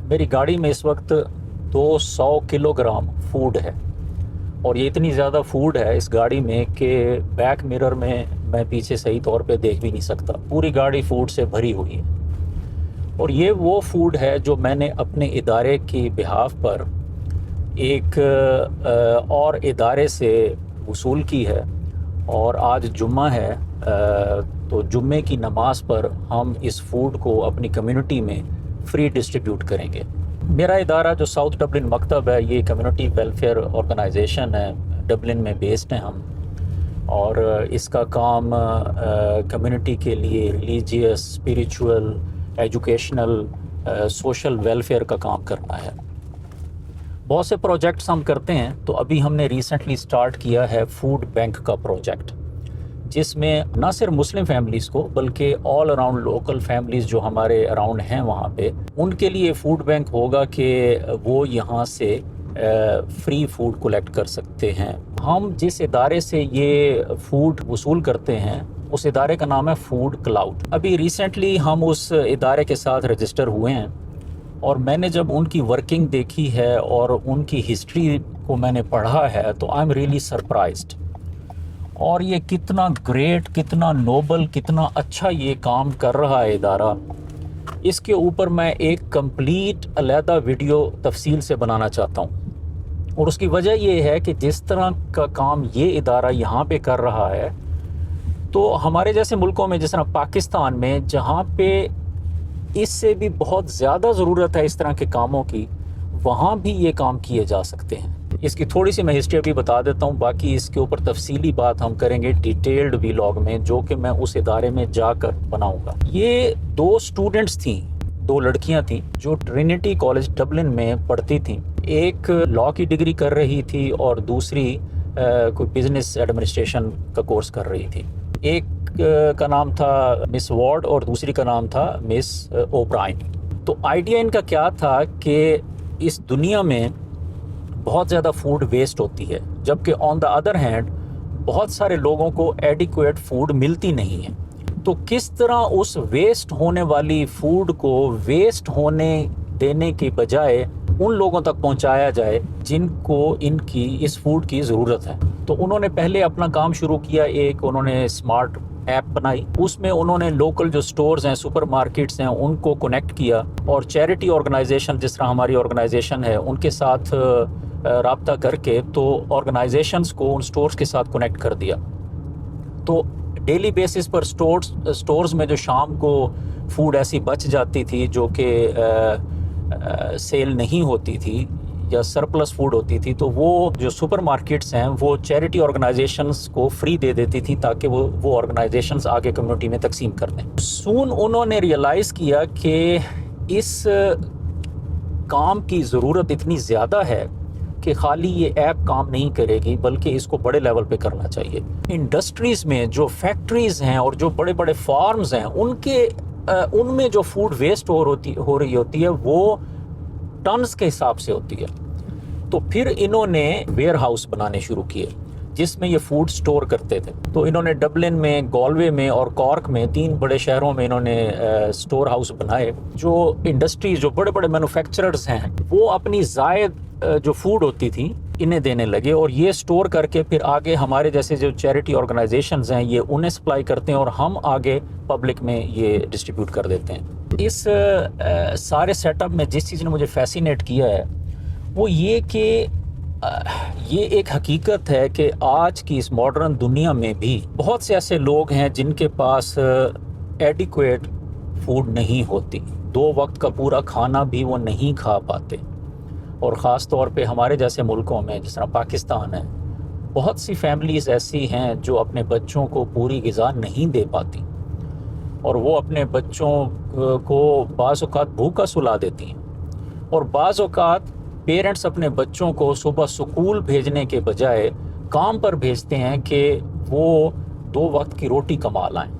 میری گاڑی میں اس وقت 200 کلو گرام فوڈ ہے، اور یہ اتنی زیادہ فوڈ ہے اس گاڑی میں کہ بیک مرر میں پیچھے صحیح طور پہ دیکھ بھی نہیں سکتا، پوری گاڑی فوڈ سے بھری ہوئی ہے۔ اور یہ وہ فوڈ ہے جو میں نے اپنے ادارے کی بہاف پر ایک اور ادارے سے وصول کی ہے، اور آج جمعہ ہے، تو جمعے کی نماز پر ہم اس فوڈ کو اپنی کمیونٹی میں فری ڈسٹریبیوٹ کریں گے۔ میرا ادارہ جو ساؤتھ ڈبلن مکتب ہے، یہ کمیونٹی ویلفیئر آرگنائزیشن ہے، ڈبلن میں بیسڈ ہیں ہم، اور اس کا کام کمیونٹی کے لیے religious, spiritual, educational, social welfare کا کام کرنا ہے۔ بہت سے پروجیکٹس ہم کرتے ہیں، تو ابھی ہم نے ریسنٹلی سٹارٹ کیا ہے فوڈ بینک کا پروجیکٹ، جس میں نہ صرف مسلم فیملیز کو بلکہ آل اراؤنڈ لوکل فیملیز جو ہمارے اراؤنڈ ہیں وہاں پہ، ان کے لیے فوڈ بینک ہوگا کہ وہ یہاں سے فری فوڈ کلیکٹ کر سکتے ہیں۔ ہم جس ادارے سے یہ فوڈ وصول کرتے ہیں اس ادارے کا نام ہے فوڈ کلاؤڈ۔ ابھی ریسنٹلی ہم اس ادارے کے ساتھ رجسٹر ہوئے ہیں، اور میں نے جب ان کی ورکنگ دیکھی ہے اور ان کی ہسٹری کو میں نے پڑھا ہے تو آئی ایم ریئلی سرپرائزڈ۔ اور یہ کتنا گریٹ، کتنا نوبل، کتنا اچھا یہ کام کر رہا ہے ادارہ، اس کے اوپر میں ایک کمپلیٹ علیحدہ ویڈیو تفصیل سے بنانا چاہتا ہوں۔ اور اس کی وجہ یہ ہے کہ جس طرح کا کام یہ ادارہ یہاں پہ کر رہا ہے، تو ہمارے جیسے ملکوں میں جس طرح پاکستان میں، جہاں پہ اس سے بھی بہت زیادہ ضرورت ہے اس طرح کے کاموں کی، وہاں بھی یہ کام کیے جا سکتے ہیں۔ اس کی تھوڑی سی میں ہسٹری ابھی بتا دیتا ہوں، باقی اس کے اوپر تفصیلی بات ہم کریں گے ڈیٹیلڈ ویلاگ میں، جو کہ میں اس ادارے میں جا کر بناؤں گا۔ یہ 2 اسٹوڈنٹس تھیں، 2 لڑکیاں تھیں جو ٹرینٹی کالج ڈبلن میں پڑھتی تھیں۔ ایک لاء کی ڈگری کر رہی تھی اور دوسری کوئی بزنس ایڈمنسٹریشن کا کورس کر رہی تھی۔ ایک کا نام تھا مس وارڈ اور دوسری کا نام تھا مس اوبرائن۔ تو آئیڈیا ان کا کیا تھا کہ اس دنیا میں بہت زیادہ فوڈ ویسٹ ہوتی ہے، جبکہ آن دا ادر ہینڈ بہت سارے لوگوں کو ایڈیکویٹ فوڈ ملتی نہیں ہے۔ تو کس طرح اس ویسٹ ہونے والی فوڈ کو ویسٹ ہونے دینے کے بجائے ان لوگوں تک پہنچایا جائے جن کو اس فوڈ کی ضرورت ہے۔ تو انہوں نے پہلے اپنا کام شروع کیا، ایک انہوں نے اسمارٹ ایپ بنائی، اس میں انہوں نے لوکل جو سٹورز ہیں، سپر مارکیٹس ہیں، ان کو کنیکٹ کیا، اور چیریٹی آرگنائزیشن جس طرح ہماری آرگنائزیشن ہے ان کے ساتھ رابطہ کر کے تو آرگنائزیشنز کو ان سٹورز کے ساتھ کنیکٹ کر دیا۔ تو ڈیلی بیسس پر سٹورز میں جو شام کو فوڈ ایسی بچ جاتی تھی جو کہ سیل نہیں ہوتی تھی یا سرپلس فوڈ ہوتی تھی، تو وہ جو سپر مارکیٹس ہیں وہ چیریٹی آرگنائزیشنز کو فری دے دیتی تھی تاکہ وہ آرگنائزیشنز آگے کمیونٹی میں تقسیم کر دیں۔ سون انہوں نے ریئلائز کیا کہ اس کام کی ضرورت اتنی زیادہ ہے کہ خالی یہ ایپ کام نہیں کرے گی، بلکہ اس کو بڑے لیول پہ کرنا چاہیے۔ انڈسٹریز میں جو فیکٹریز ہیں اور جو بڑے بڑے فارمز ہیں، ان میں جو فوڈ ویسٹ ہو رہی ہوتی ہے وہ ٹنز کے حساب سے ہوتی ہے۔ تو پھر انہوں نے ویئر ہاؤس بنانے شروع کیے جس میں یہ فوڈ سٹور کرتے تھے۔ تو انہوں نے ڈبلن میں، گالوے میں اور کارک میں 3 بڑے شہروں میں انہوں نے سٹور ہاؤس بنائے۔ جو انڈسٹریز، جو بڑے بڑے مینوفیکچررز ہیں، وہ اپنی زائد جو فوڈ ہوتی تھی انہیں دینے لگے، اور یہ سٹور کر کے پھر آگے ہمارے جیسے جو چیریٹی آرگنائزیشنز ہیں یہ انہیں سپلائی کرتے ہیں، اور ہم آگے پبلک میں یہ ڈسٹریبیوٹ کر دیتے ہیں۔ اس سارے سیٹ اپ میں جس چیز نے مجھے فیسینیٹ کیا ہے وہ یہ کہ یہ ایک حقیقت ہے کہ آج کی اس ماڈرن دنیا میں بھی بہت سے ایسے لوگ ہیں جن کے پاس ایڈیکویٹ فوڈ نہیں ہوتی، 2 وقت کا پورا کھانا بھی وہ نہیں کھا پاتے۔ اور خاص طور پہ ہمارے جیسے ملکوں میں جس طرح پاکستان ہے، بہت سی فیملیز ایسی ہیں جو اپنے بچوں کو پوری غذا نہیں دے پاتی، اور وہ اپنے بچوں کو بعض اوقات بھوکا سلا دیتی ہیں، اور بعض اوقات پیرنٹس اپنے بچوں کو صبح سکول بھیجنے کے بجائے کام پر بھیجتے ہیں کہ وہ 2 وقت کی روٹی کما لائیں۔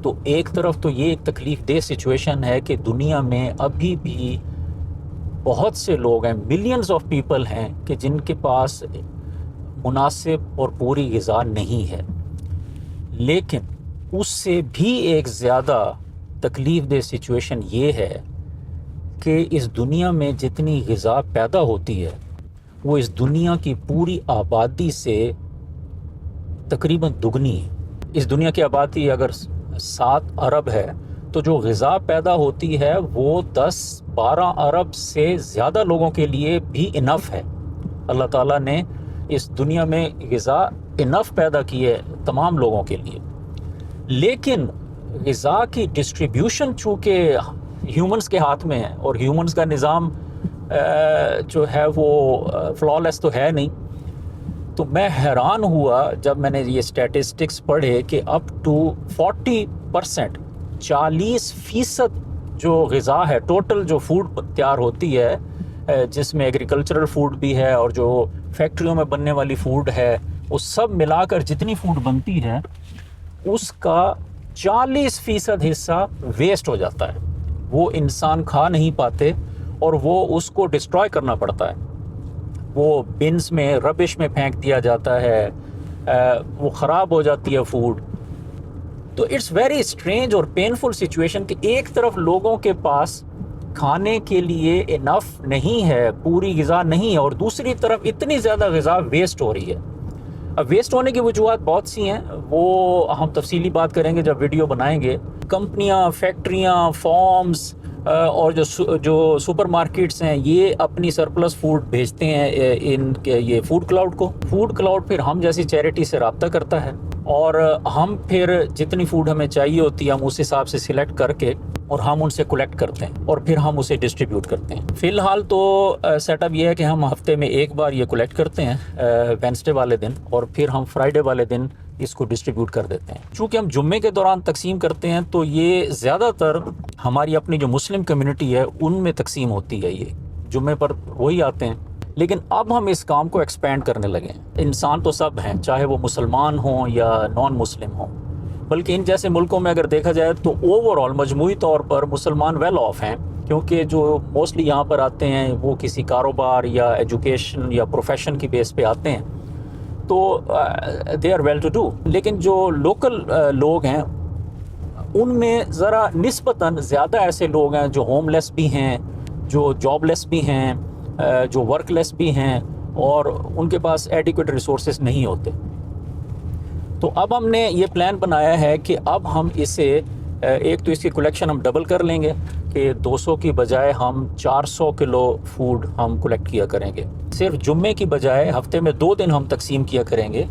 تو ایک طرف تو یہ ایک تکلیف دہ سچویشن ہے کہ دنیا میں ابھی بھی بہت سے لوگ ہیں، ملینز آف پیپل ہیں کہ جن کے پاس مناسب اور پوری غذا نہیں ہے۔ لیکن اس سے بھی ایک زیادہ تکلیف دہ سچویشن یہ ہے کہ اس دنیا میں جتنی غذا پیدا ہوتی ہے وہ اس دنیا کی پوری آبادی سے تقریباً دگنی ہے. اس دنیا کی آبادی اگر 7 ارب ہے تو جو غذا پیدا ہوتی ہے وہ 10-12 ارب سے زیادہ لوگوں کے لیے بھی انف ہے. اللہ تعالیٰ نے اس دنیا میں غذا انف پیدا کی ہے تمام لوگوں کے لیے. لیکن غذا کی ڈسٹریبیوشن چونکہ ہیومنز کے ہاتھ میں ہے اور ہیومنز کا نظام جو ہے وہ فلالیس تو ہے نہیں. تو میں حیران ہوا جب میں نے یہ سٹیٹسٹکس پڑھے کہ اپ ٹو 40%، 40% جو غذا ہے ٹوٹل جو فوڈ تیار ہوتی ہے، جس میں ایگریکلچرل فوڈ بھی ہے اور جو فیکٹریوں میں بننے والی فوڈ ہے، وہ سب ملا کر جتنی فوڈ بنتی ہے اس کا 40% حصہ ویسٹ ہو جاتا ہے. وہ انسان کھا نہیں پاتے اور وہ اس کو ڈسٹرائے کرنا پڑتا ہے. وہ بنس میں ربش میں پھینک دیا جاتا ہے، وہ خراب ہو جاتی ہے فوڈ. تو اٹس ویری اسٹرینج اور پینفل سچویشن کہ ایک طرف لوگوں کے پاس کھانے کے لیے انف نہیں ہے، پوری غذا نہیں ہے، اور دوسری طرف اتنی زیادہ غذا ویسٹ ہو رہی ہے. اب ویسٹ ہونے کی وجوہات بہت سی ہیں، وہ ہم تفصیلی بات کریں گے جب ویڈیو بنائیں گے. کمپنیاں، فیکٹریاں، فارمز اور جو سپر مارکیٹس ہیں یہ اپنی سرپلس فوڈ بھیجتے ہیں ان کے یہ فوڈ کلاؤڈ کو. فوڈ کلاؤڈ پھر ہم جیسی چیریٹی سے رابطہ کرتا ہے اور ہم پھر جتنی فوڈ ہمیں چاہیے ہوتی ہے ہم اس حساب سے سلیکٹ کر کے اور ہم ان سے کلیکٹ کرتے ہیں اور پھر ہم اسے ڈسٹریبیوٹ کرتے ہیں. فی الحال تو سیٹ اپ یہ ہے کہ ہم ہفتے میں ایک بار یہ کلیکٹ کرتے ہیں وینسڈے والے دن، اور پھر ہم فرائیڈے والے دن اس کو ڈسٹریبیوٹ کر دیتے ہیں. چونکہ ہم جمعے کے دوران تقسیم کرتے ہیں تو یہ زیادہ تر ہماری اپنی جو مسلم کمیونٹی ہے ان میں تقسیم ہوتی ہے، یہ جمعے پر وہی آتے ہیں. لیکن اب ہم اس کام کو ایکسپینڈ کرنے لگے ہیں. انسان تو سب ہیں، چاہے وہ مسلمان ہوں یا نان مسلم ہوں، بلکہ ان جیسے ملکوں میں اگر دیکھا جائے تو اوور آل مجموعی طور پر مسلمان ویل آف ہیں، کیونکہ جو موسٹلی یہاں پر آتے ہیں وہ کسی کاروبار یا ایجوکیشن یا پروفیشن کی بیس پہ آتے ہیں، تو they are well to do. لیکن جو لوکل لوگ ہیں ان میں ذرا نسبتاً زیادہ ایسے لوگ ہیں جو ہوم لیس بھی ہیں، جو جاب لیس بھی ہیں، جو ورک لیس بھی ہیں، اور ان کے پاس ایڈیکویٹ ریسورسز نہیں ہوتے. تو اب ہم نے یہ پلان بنایا ہے کہ اب ہم اسے ایک تو اس کی کلیکشن ہم ڈبل کر لیں گے کہ 200 کی بجائے ہم 400 کلو فوڈ ہم کلیکٹ کیا کریں گے. صرف جمعے کی بجائے ہفتے میں 2 دن ہم تقسیم کیا کریں گے،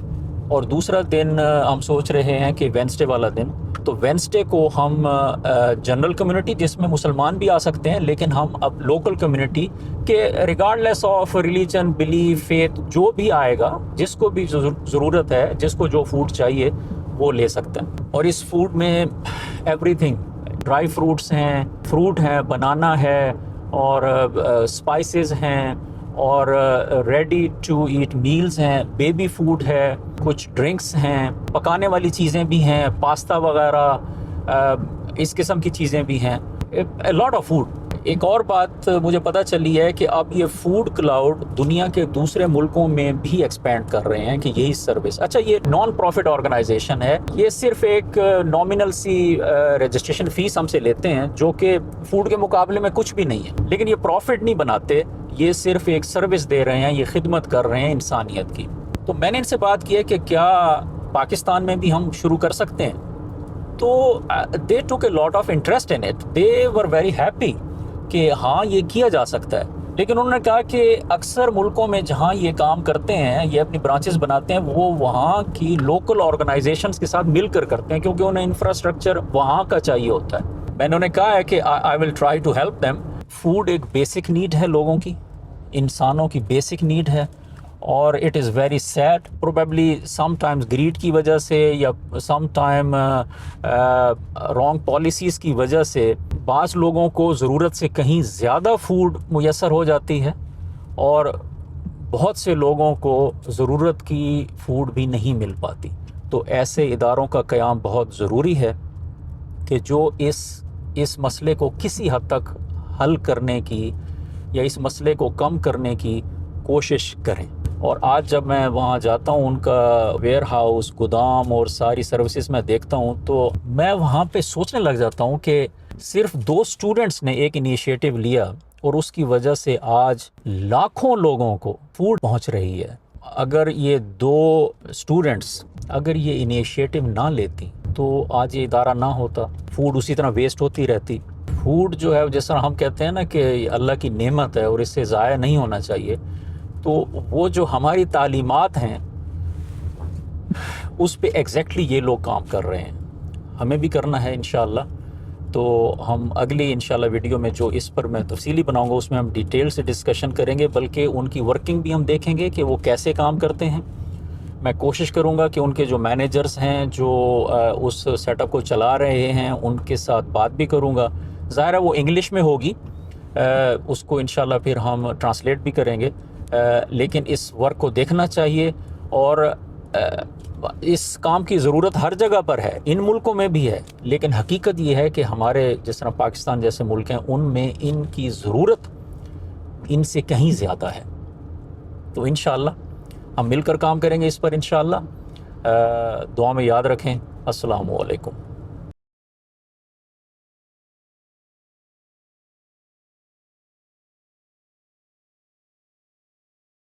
اور دوسرا دن ہم سوچ رہے ہیں کہ وینسڈے والا دن. تو وینسڈے کو ہم جنرل کمیونٹی جس میں مسلمان بھی آ سکتے ہیں، لیکن ہم اب لوکل کمیونٹی کے regard less of religion, belief, faith, جو بھی آئے گا، جس کو بھی ضرورت ہے، جس کو جو فوڈ چاہیے وہ لے سکتے ہیں. اور اس فوڈ میں ایوری تھنگ، ڈرائی فروٹس ہیں، فروٹ ہیں، بنانا ہے، اور اسپائسز ہیں، اور ریڈی ٹو ایٹ میلز ہیں، بیبی فوڈ ہے، کچھ ڈرنکس ہیں، پکانے والی چیزیں بھی ہیں، پاستا وغیرہ، اس قسم کی چیزیں بھی ہیں، a lot of food. ایک اور بات مجھے پتہ چلی ہے کہ اب یہ فوڈ کلاؤڈ دنیا کے دوسرے ملکوں میں بھی ایکسپینڈ کر رہے ہیں کہ یہی سروس. اچھا، یہ نان پروفٹ آرگنائزیشن ہے، یہ صرف ایک نامنل سی رجسٹریشن فیس ہم سے لیتے ہیں جو کہ فوڈ کے مقابلے میں کچھ بھی نہیں ہے، لیکن یہ پروفٹ نہیں بناتے، یہ صرف ایک سروس دے رہے ہیں، یہ خدمت کر رہے ہیں انسانیت کی. تو میں نے ان سے بات کی ہے کہ کیا پاکستان میں بھی ہم شروع کر سکتے ہیں، تو they took a lot of interest in it. They were very happy کہ ہاں یہ کیا جا سکتا ہے. لیکن انہوں نے کہا کہ اکثر ملکوں میں جہاں یہ کام کرتے ہیں، یہ اپنی برانچز بناتے ہیں، وہ وہاں کی لوکل آرگنائزیشنز کے ساتھ مل کر کرتے ہیں، کیونکہ انہیں انفراسٹرکچر وہاں کا چاہیے ہوتا ہے. میں نے انہیں کہا ہے کہ I will try to help them. Food ایک بیسک نیڈ ہے لوگوں کی، انسانوں کی بیسک نیڈ ہے، اور it is very sad, probably sometimes greed کی وجہ سے یا سم ٹائم رانگ پالیسیز کی وجہ سے بعض لوگوں کو ضرورت سے کہیں زیادہ فوڈ میسر ہو جاتی ہے، اور بہت سے لوگوں کو ضرورت کی فوڈ بھی نہیں مل پاتی. تو ایسے اداروں کا قیام بہت ضروری ہے کہ جو اس مسئلے کو کسی حد تک حل کرنے کی یا اس مسئلے کو کم کرنے کی کوشش کریں. اور آج جب میں وہاں جاتا ہوں، ان کا ویئر ہاؤس، گودام اور ساری سروسز میں دیکھتا ہوں، تو میں وہاں پہ سوچنے لگ جاتا ہوں کہ صرف 2 اسٹوڈنٹس نے ایک انیشیٹو لیا اور اس کی وجہ سے آج لاکھوں لوگوں کو فوڈ پہنچ رہی ہے۔ اگر یہ 2 اسٹوڈنٹس اگر یہ انیشیٹو نہ لیتی تو آج یہ ادارہ نہ ہوتا، فوڈ اسی طرح ویسٹ ہوتی رہتی۔ فوڈ جو ہے جس طرح ہم کہتے ہیں نا کہ اللہ کی نعمت ہے اور اس سے ضائع نہیں ہونا چاہیے، تو وہ جو ہماری تعلیمات ہیں اس پہ ایگزیکٹلی یہ لوگ کام کر رہے ہیں، ہمیں بھی کرنا ہے انشاءاللہ۔ تو ہم اگلی انشاءاللہ ویڈیو میں جو اس پر میں تفصیلی بناؤں گا اس میں ہم ڈیٹیل سے ڈسکشن کریں گے، بلکہ ان کی ورکنگ بھی ہم دیکھیں گے کہ وہ کیسے کام کرتے ہیں۔ میں کوشش کروں گا کہ ان کے جو مینیجرز ہیں جو اس سیٹ اپ کو چلا رہے ہیں ان کے ساتھ بات بھی کروں گا۔ ظاہر ہے وہ انگلش میں ہوگی، اس کو انشاءاللہ پھر ہم ٹرانسلیٹ بھی کریں گے، لیکن اس ورک کو دیکھنا چاہیے۔ اور اس کام کی ضرورت ہر جگہ پر ہے، ان ملکوں میں بھی ہے، لیکن حقیقت یہ ہے کہ ہمارے جس طرح پاکستان جیسے ملک ہیں ان میں ان کی ضرورت ان سے کہیں زیادہ ہے۔ تو انشاءاللہ ہم مل کر کام کریں گے اس پر انشاءاللہ۔ دعا میں یاد رکھیں۔ السلام علیکم۔